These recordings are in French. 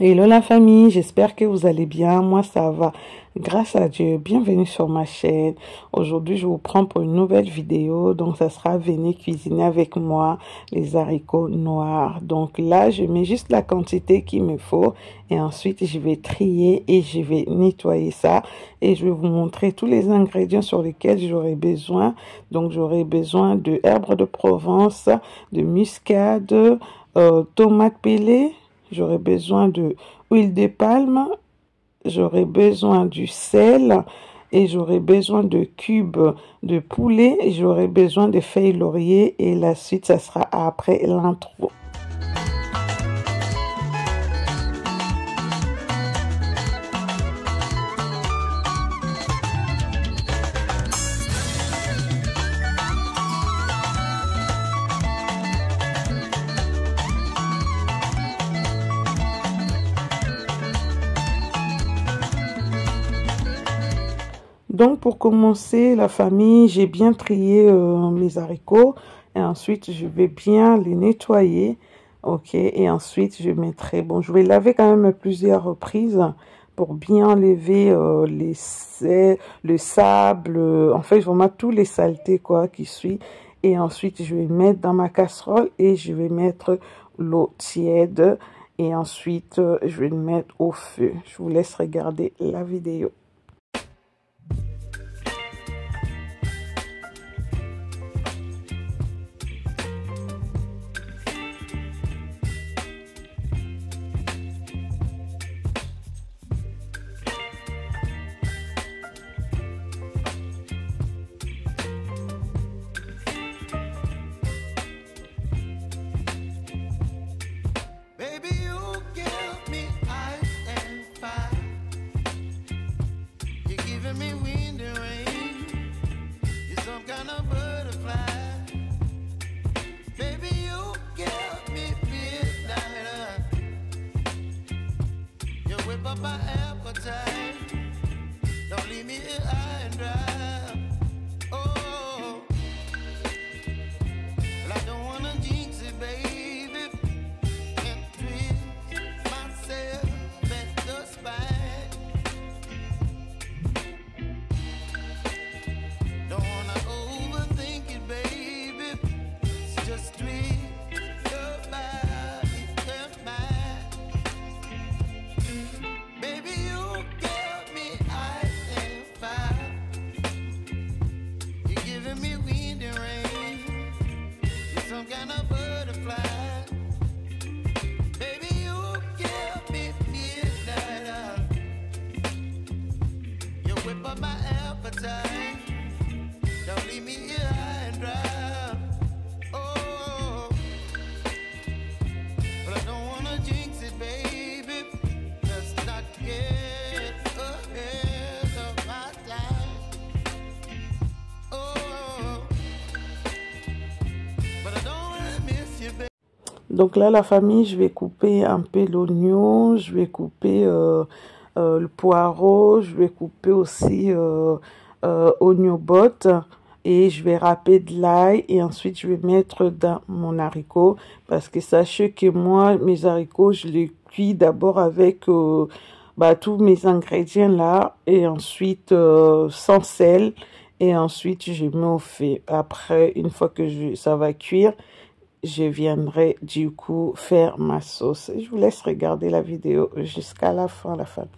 Hello la famille, j'espère que vous allez bien. Moi ça va, grâce à Dieu. Bienvenue sur ma chaîne. Aujourd'hui je vous prends pour une nouvelle vidéo. Donc ça sera venez cuisiner avec moi les haricots noirs. Donc là je mets juste la quantité qu'il me faut et ensuite je vais trier et je vais nettoyer ça. Et je vais vous montrer tous les ingrédients sur lesquels j'aurai besoin. Donc j'aurai besoin de herbes de Provence, de muscade, tomates pelées. J'aurai besoin de huile de palme, j'aurai besoin du sel et j'aurai besoin de cubes de poulet et j'aurai besoin de feuilles laurier et la suite, ça sera après l'intro. Donc pour commencer la famille, j'ai bien trié mes haricots et ensuite je vais bien les nettoyer, ok, et ensuite je mettrai, bon je vais laver quand même à plusieurs reprises pour bien enlever le sable, en fait vraiment tous les saletés quoi qui suit, et ensuite je vais mettre dans ma casserole et je vais mettre l'eau tiède et ensuite je vais le mettre au feu. Je vous laisse regarder la vidéo. My appetite, don't leave me here high and dry. Oh, well, I don't wanna jinx it, baby, and twist myself at the spine. Don't wanna overthink it, baby. It's just twist your body and mine. Don't leave me here high and dry. Oh, but I don't wanna jinx it, baby. Let's not get ahead of my time. Oh, but I don't wanna miss you, baby. Donc là la famille, je vais couper un peu l'oignon, je vais couper le poireau, je vais couper aussi oignon botte et je vais râper de l'ail et ensuite je vais mettre dans mon haricot parce que sachez que moi mes haricots je les cuis d'abord avec tous mes ingrédients là et ensuite sans sel et ensuite je mets au feu. Après une fois que ça va cuire, je viendrai du coup faire ma sauce. Je vous laisse regarder la vidéo jusqu'à la fin, la famille.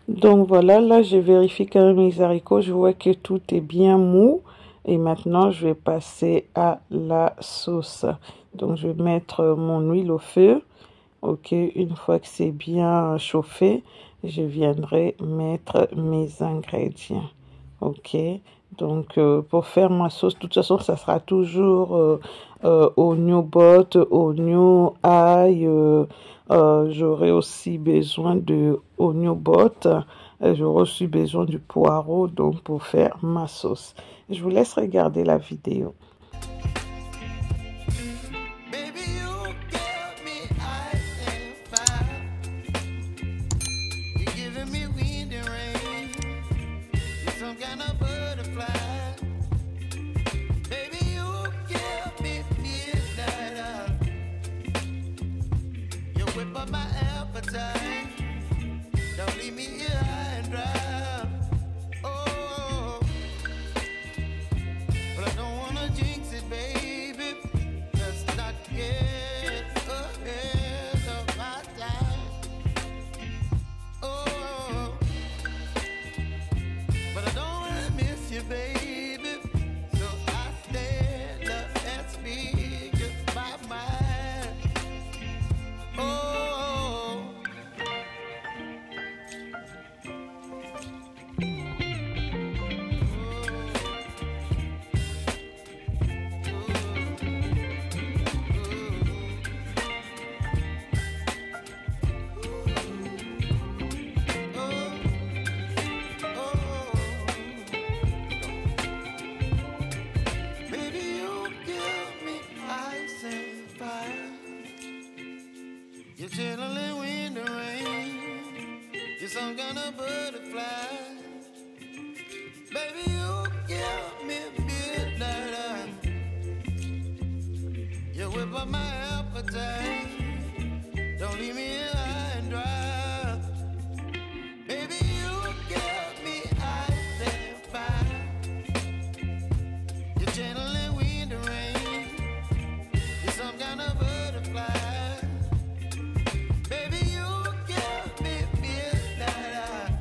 Donc voilà, là je vérifie quand même les haricots, je vois que tout est bien mou. Et maintenant je vais passer à la sauce. Donc je vais mettre mon huile au feu. Ok, une fois que c'est bien chauffé, je viendrai mettre mes ingrédients. Ok, Donc, pour faire ma sauce, de toute façon, ça sera toujours oignon botte, oignon ail. J'aurai aussi besoin de oignon botte. J'aurai aussi besoin du poireau, donc pour faire ma sauce. Je vous laisse regarder la vidéo. Baby, you give me ice and fire. You're giving me wind and rain. You're some kind of butterfly. Baby, you give me midnight. You whip up my appetite. Don't leave me here high and dry. Oh, but I don't wanna jinx it, baby. Let's not get ahead of my time. Oh, but I don't wanna miss you, baby. So I stand up and speak just my mind. Oh. You're chilling in the rain. You're some kind of butterfly. Baby, you give me midnight. You whip up my appetite. Don't leave me here high and dry. Baby, you give me ice and fire. You're channeling wind and rain. You're some kind of butterfly. Baby, you give me midnight.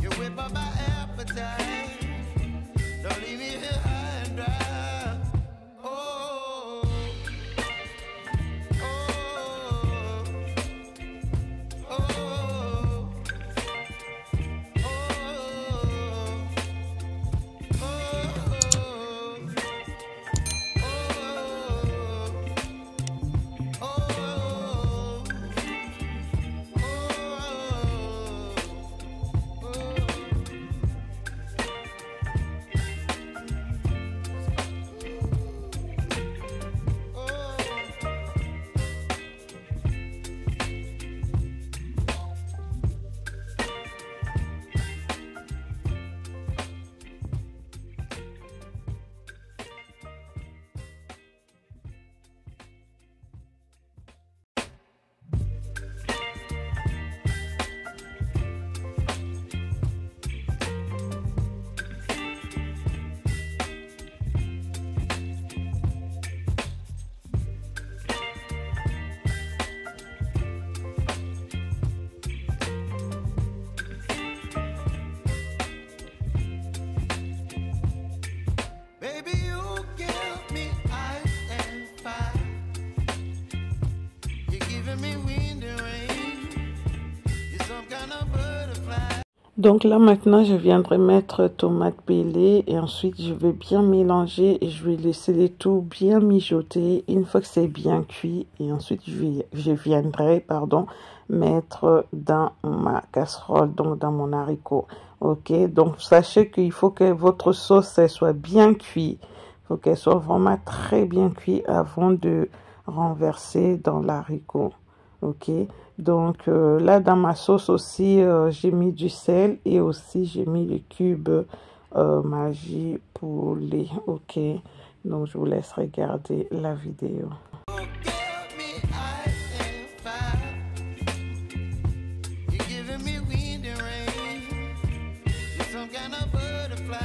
You whip up my appetite. Don't leave me here high and dry. Oh, oh, oh, oh, baby, you give me ice and fire. You're giving me wind and rain. You're some kind of butterfly. Donc là maintenant je viendrai mettre tomate pelée et ensuite je vais bien mélanger et je vais laisser les tout bien mijoter une fois que c'est bien cuit et ensuite je viendrai mettre dans ma casserole, donc dans mon haricot. Ok, donc sachez qu'il faut que votre sauce elle soit bien cuite, il faut qu'elle soit vraiment très bien cuite avant de renverser dans l'haricot. Ok, donc là dans ma sauce aussi j'ai mis du sel et aussi j'ai mis le cube Maggi poulet. Ok, donc je vous laisse regarder la vidéo. You give me ice and fire. You're giving me wind and rain. You're some kind of butterfly.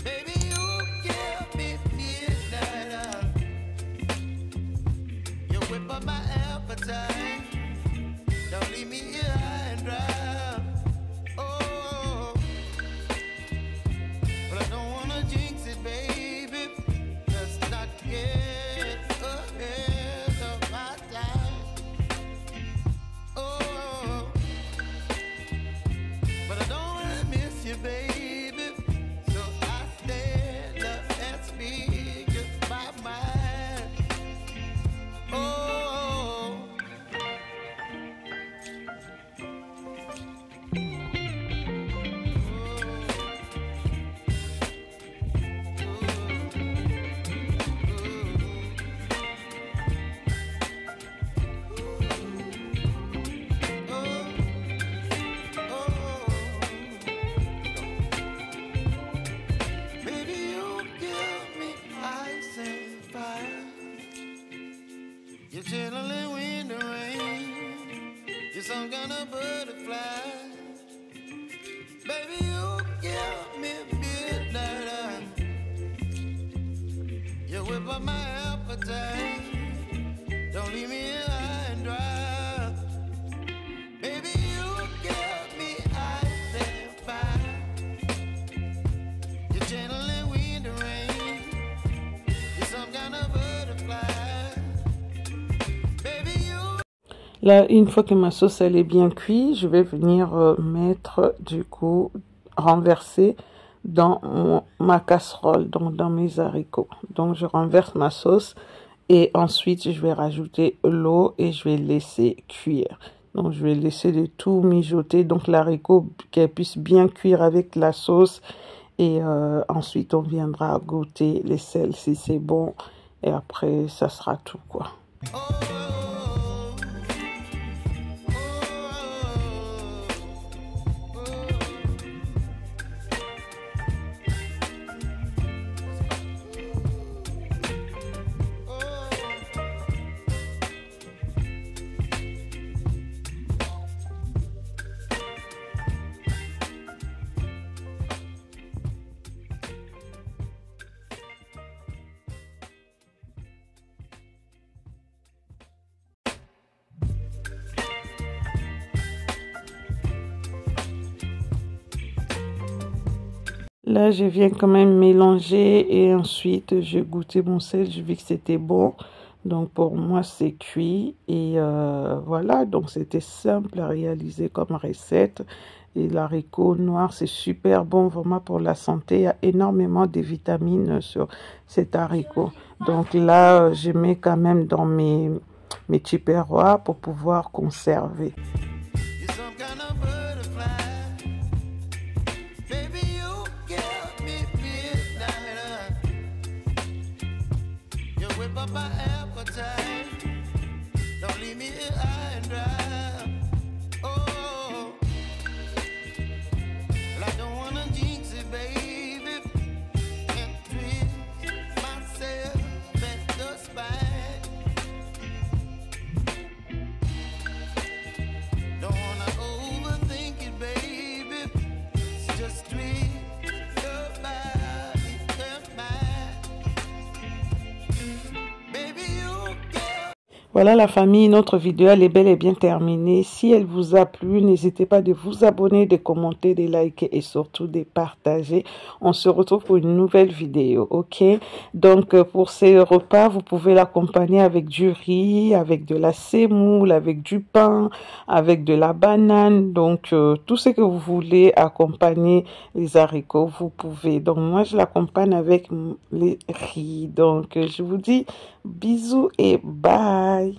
Baby, you give me midnight. You whip up my appetite. Don't leave me here high and dry. Oh, but I don't wanna jinx it, baby. Let's not get some kind of butterfly. Baby, you give me midnight. You whip up my appetite. Don't leave me here high and dry. Baby, you give me ice and fire. You're channeling wind and rain. You're some kind of butterfly. Baby, you. Là, une fois que ma sauce elle est bien cuite, je vais venir mettre du coup renverser dans ma casserole, donc dans mes haricots. Donc je renverse ma sauce et ensuite je vais rajouter l'eau et je vais laisser cuire. Donc je vais laisser de tout mijoter, donc l'haricot qu'elle puisse bien cuire avec la sauce et ensuite on viendra goûter les sels si c'est bon et après ça sera tout quoi. Là, je viens quand même mélanger et ensuite j'ai goûté mon sel, j'ai vu que c'était bon. Donc pour moi, c'est cuit et voilà, donc c'était simple à réaliser comme recette. Et l'haricot noir, c'est super bon vraiment pour la santé. Il y a énormément de vitamines sur cet haricot. Donc là, je mets quand même dans mes tupperwares pour pouvoir conserver. Voilà la famille, notre vidéo elle est bel et bien terminée. Si elle vous a plu, n'hésitez pas de vous abonner, de commenter, de liker et surtout de partager. On se retrouve pour une nouvelle vidéo, ok? Donc pour ces repas, vous pouvez l'accompagner avec du riz, avec de la semoule, avec du pain, avec de la banane. Donc tout ce que vous voulez accompagner les haricots, vous pouvez. Donc moi je l'accompagne avec les riz. Donc je vous dis bisous et bye.